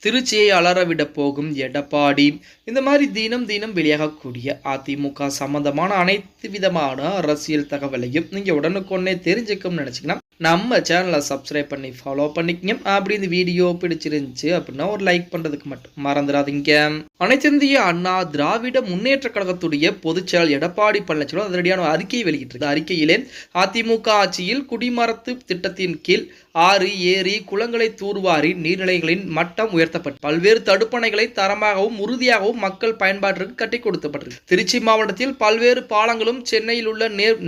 திருச்சியை அலறவிட போகும் எடப்பாடி. இந்த மாதிரி தினம் தினம் வெளியாகக்கூடிய அதிமுக சம்பந்தமான அனைத்து விதமான அரசியல் தகவலையும் நீங்க உடனுக்குடனே தெரிஞ்சுக்கணும்னு நினைச்சீங்கன்னா நம்ம சேனலை சப்ஸ்கிரைப் பண்ணி ஃபாலோ பண்ணிக்கங்க. அப்படி இந்த வீடியோ பிடிச்சிருந்துச்சு அப்படின்னா ஒரு லைக் பண்றதுக்கு மட்டும் மறந்துடாதீங்க. அனைத்திந்திய அண்ணா திராவிட முன்னேற்ற கழகத்துடைய பொதுச்செயலாளர் எடப்பாடி பழனிசாமி அதிரடியான அறிக்கையை வெளியிட்டிருக்கு. அறிக்கையிலே அதிமுக ஆட்சியில் குடிமரத்து திட்டத்தின் கீழ் ஆறு, ஏரி, குளங்களை தூர்வாரி நீர்நிலைகளின் மட்டம் உயர்த்தப்பட்டு பல்வேறு தடுப்பணைகளை தரமாகவும் உறுதியாகவும் மக்கள் பயன்பாட்டிற்கு கட்டி கொடுக்கப்பட்டது. திருச்சி மாவட்டத்தில் பல்வேறு பாலங்களும் சென்னையில் உள்ள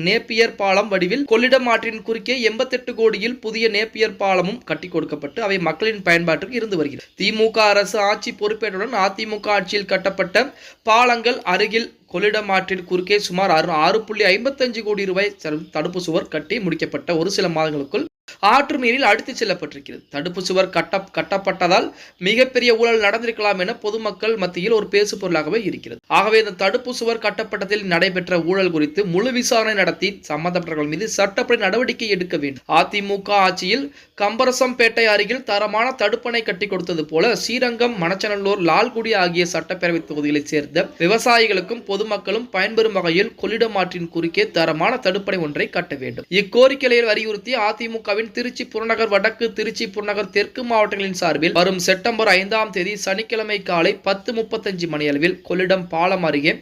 நேப்பியர் பாலம் வடிவில் கொள்ளிடம் ஆற்றின் குறுக்கே 88 கோடியில் புதிய நேப்பியர் பாலமும் கட்டி கொடுக்கப்பட்டு அவை மக்களின் பயன்பாட்டிற்கு இருந்து வருகிறது. திமுக அரசு ஆட்சி பொறுப்பேற்றவுடன் அதிமுக ஆட்சியில் கட்டப்பட்ட பாலங்கள் அருகில் கொள்ளிடம் ஆற்றின் குறுக்கே சுமார் 6.55 கோடி ரூபாய் தடுப்பு சுவர் கட்டி முடிக்கப்பட்ட ஒரு சில மாதங்களுக்குள் ஆற்று நீரில் அடித்துச் செல்லப்பட்டிருக்கிறது. தடுப்பு சுவர் கட்டப்பட்டதால் மிகப்பெரிய ஊழல் நடந்திருக்கலாம் என பொதுமக்கள் மத்தியில் ஒரு பேசு பொருளாகவே இருக்கிறது. ஆகவே இந்த தடுப்பு சுவர் கட்டப்பட்டதில் நடைபெற்ற ஊழல் குறித்து முழு விசாரணை நடத்தி சம்பந்தப்பட்டவர்கள் மீது சட்டப்படி நடவடிக்கை எடுக்க வேண்டும். அதிமுக ஆட்சியில் கம்பரசம்பேட்டை அருகில் தரமான தடுப்பணை கட்டி கொடுத்தது போல ஸ்ரீரங்கம், மணச்சநல்லூர், லால்குடி ஆகிய சட்டப்பேரவை தொகுதிகளைச் சேர்ந்த விவசாயிகளுக்கும் பொதுமக்களும் பயன்பெறும் வகையில் கொள்ளிடம் ஆற்றின் குறுக்கே தரமான தடுப்பணை ஒன்றை கட்ட வேண்டும். இக்கோரிக்கையை வலியுறுத்தி அதிமுகவின் திருச்சி புறநகர் வடக்கு, திருச்சி புறநகர் தெற்கு மாவட்டங்களின் சார்பில் வரும் செப்டம்பர் 5ஆம் தேதி சனிக்கிழமை காலை 10:35 மணி அளவில் கொள்ளிடம் பாலம் அருகே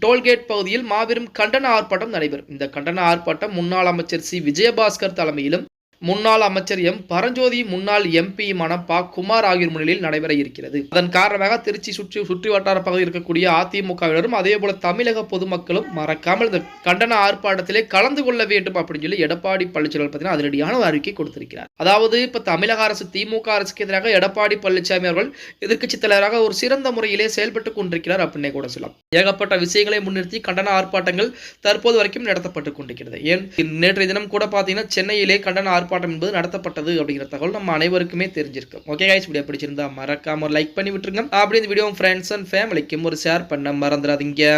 டோல்கேட் பகுதியில் மாபெரும் கண்டன ஆர்ப்பாட்டம் நடைபெறும். இந்த கண்டன ஆர்ப்பாட்டம் முன்னாள் அமைச்சர் சி. விஜயபாஸ்கர் தலைமையிலும் முன்னாள் அமைச்சர் எம். பரஞ்சோதி, முன்னாள் எம்பி பா. குமார் ஆகியோர் முன்னிலையில் நடைபெற இருக்கிறது. அதன் காரணமாக திருச்சி சுற்றி வட்டார பகுதியில் இருக்கக்கூடிய அதிமுகவினரும் அதே போல தமிழக பொதுமக்களும் மறக்காமல் இந்த கண்டன ஆர்ப்பாட்டத்திலே கலந்து கொள்ள வேண்டும் அப்படின்னு சொல்லி எடப்பாடி பழனிசாமி பார்த்தீங்கன்னா அதிரடியான அறிக்கை கொடுத்திருக்கிறார். அதாவது இப்ப தமிழக அரசு திமுக அரசுக்கு எதிராக எடப்பாடி பழனிசாமி அவர்கள் எதிர்க்கட்சி தலைவராக ஒரு சிறந்த முறையிலே செயல்பட்டுக் கொண்டிருக்கிறார் அப்படின்னே கூட சொல்லலாம். ஏகப்பட்ட விஷயங்களை முன்னிறுத்தி கண்டன ஆர்ப்பாட்டங்கள் தற்போது வரைக்கும் நடத்தப்பட்டுக் கொண்டிருக்கிறது. ஏன் நேற்றைய தினம் கூட பார்த்தீங்கன்னா சென்னையிலே கண்டன ஆர்ப்பாட்டம் என்பது நடத்தப்பட்டது அப்படிங்கிற தகவல் நம்ம அனைவருக்குமே தெரிஞ்சிருக்கும். ஓகே गाइस, வீடியோ பிடிச்சிருந்தா மறக்காம ஒரு லைக் பண்ணி விட்டுருங்க. அப்படி இந்த வீடியோ ஃப்ரெண்ட்ஸ் அண்ட் ஃபேமிலிக்கும் ஒரு ஷேர் பண்ண மறந்துடாதீங்க.